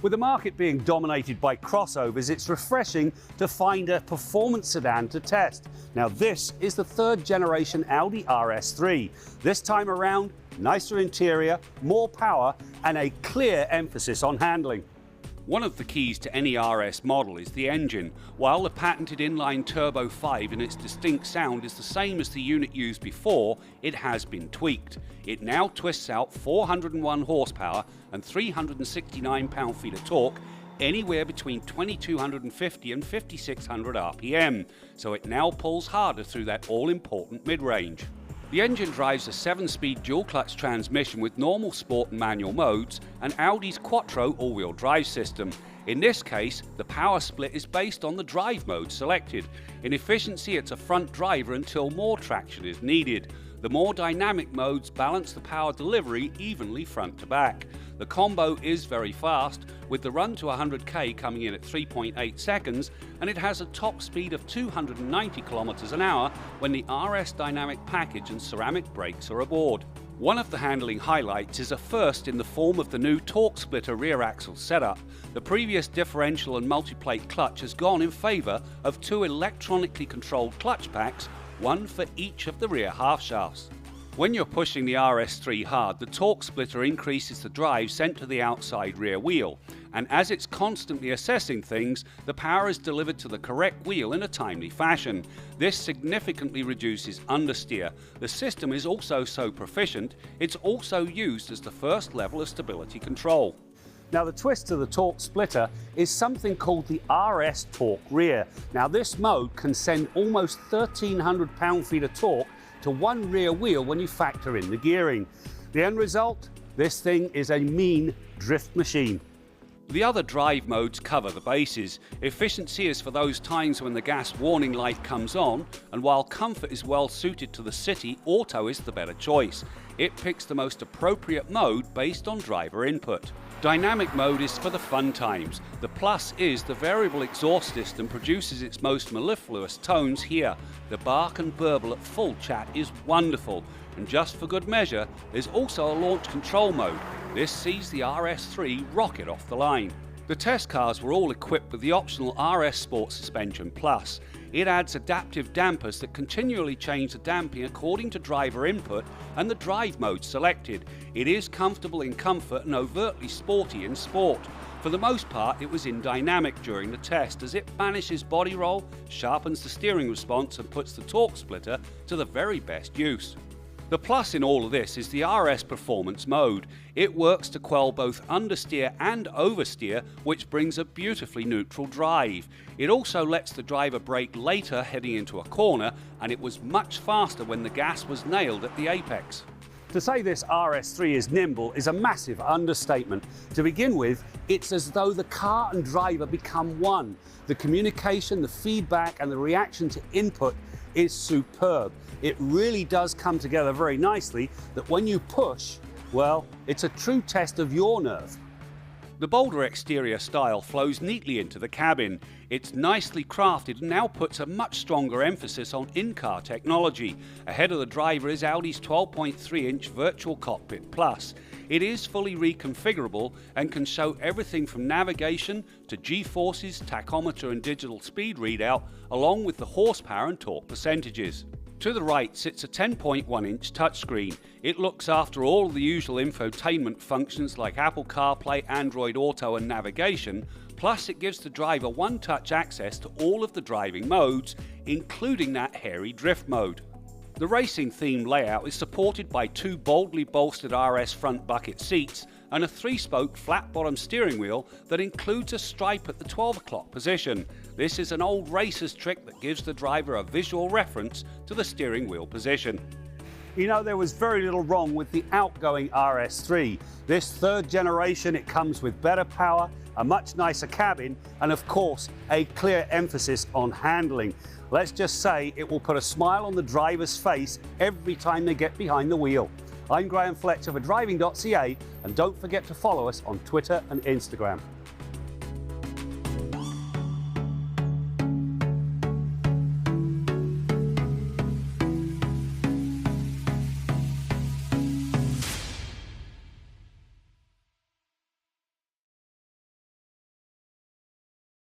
With the market being dominated by crossovers, it's refreshing to find a performance sedan to test. Now this is the third generation Audi RS3. This time around, nicer interior, more power, and a clear emphasis on handling. One of the keys to any RS model is the engine. While the patented inline turbo 5 in its distinct sound is the same as the unit used before, it has been tweaked. It now twists out 401 horsepower and 369 pound-feet of torque, anywhere between 2250 and 5600 RPM, so it now pulls harder through that all-important mid-range. The engine drives a 7-speed dual-clutch transmission with normal, sport and manual modes, and Audi's Quattro all-wheel drive system. In this case, the power split is based on the drive mode selected. In efficiency, it's a front driver until more traction is needed. The more dynamic modes balance the power delivery evenly front to back. The combo is very fast, with the run to 100k coming in at 3.8 seconds, and it has a top speed of 290 km an hour when the RS dynamic package and ceramic brakes are aboard. One of the handling highlights is a first in the form of the new torque splitter rear axle setup. The previous differential and multiplate clutch has gone in favour of two electronically controlled clutch packs, one for each of the rear half shafts. When you're pushing the RS3 hard, the torque splitter increases the drive sent to the outside rear wheel, and as it's constantly assessing things, the power is delivered to the correct wheel in a timely fashion. This significantly reduces understeer. The system is also so proficient, it's also used as the first level of stability control. Now the twist to the torque splitter is something called the RS torque rear. Now this mode can send almost 1300 pound-feet of torque to one rear wheel when you factor in the gearing. The end result? This thing is a mean drift machine. The other drive modes cover the bases. Efficiency is for those times when the gas warning light comes on, and while comfort is well suited to the city, auto is the better choice. It picks the most appropriate mode based on driver input. Dynamic mode is for the fun times. The plus is the variable exhaust system produces its most mellifluous tones here. The bark and burble at full chat is wonderful, and just for good measure, there's also a launch control mode. This sees the RS3 rocket off the line. The test cars were all equipped with the optional RS Sport Suspension Plus. It adds adaptive dampers that continually change the damping according to driver input and the drive mode selected. It is comfortable in comfort and overtly sporty in sport. For the most part, it was in dynamic during the test, as it banishes body roll, sharpens the steering response and puts the torque splitter to the very best use. The plus in all of this is the RS Performance mode. It works to quell both understeer and oversteer, which brings a beautifully neutral drive. It also lets the driver brake later heading into a corner, and it was much faster when the gas was nailed at the apex. To say this RS3 is nimble is a massive understatement. To begin with, it's as though the car and driver become one. The communication, the feedback and the reaction to input is superb. It really does come together very nicely that when you push, well, it's a true test of your nerve. The bolder exterior style flows neatly into the cabin. It's nicely crafted and now puts a much stronger emphasis on in-car technology. Ahead of the driver is Audi's 12.3-inch Virtual Cockpit Plus. It is fully reconfigurable and can show everything from navigation to G-forces, tachometer and digital speed readout, along with the horsepower and torque percentages. To the right sits a 10.1-inch touchscreen. It looks after all the usual infotainment functions like Apple CarPlay, Android Auto and navigation, plus it gives the driver one-touch access to all of the driving modes, including that hairy drift mode. The racing-themed layout is supported by two boldly bolstered RS front bucket seats and a 3-spoke flat-bottom steering wheel that includes a stripe at the 12 o'clock position. This is an old racer's trick that gives the driver a visual reference to the steering wheel position. You know, there was very little wrong with the outgoing RS3. This third generation, it comes with better power, a much nicer cabin, and of course, a clear emphasis on handling. Let's just say it will put a smile on the driver's face every time they get behind the wheel. I'm Graham Fletcher for Driving.ca, and don't forget to follow us on Twitter and Instagram.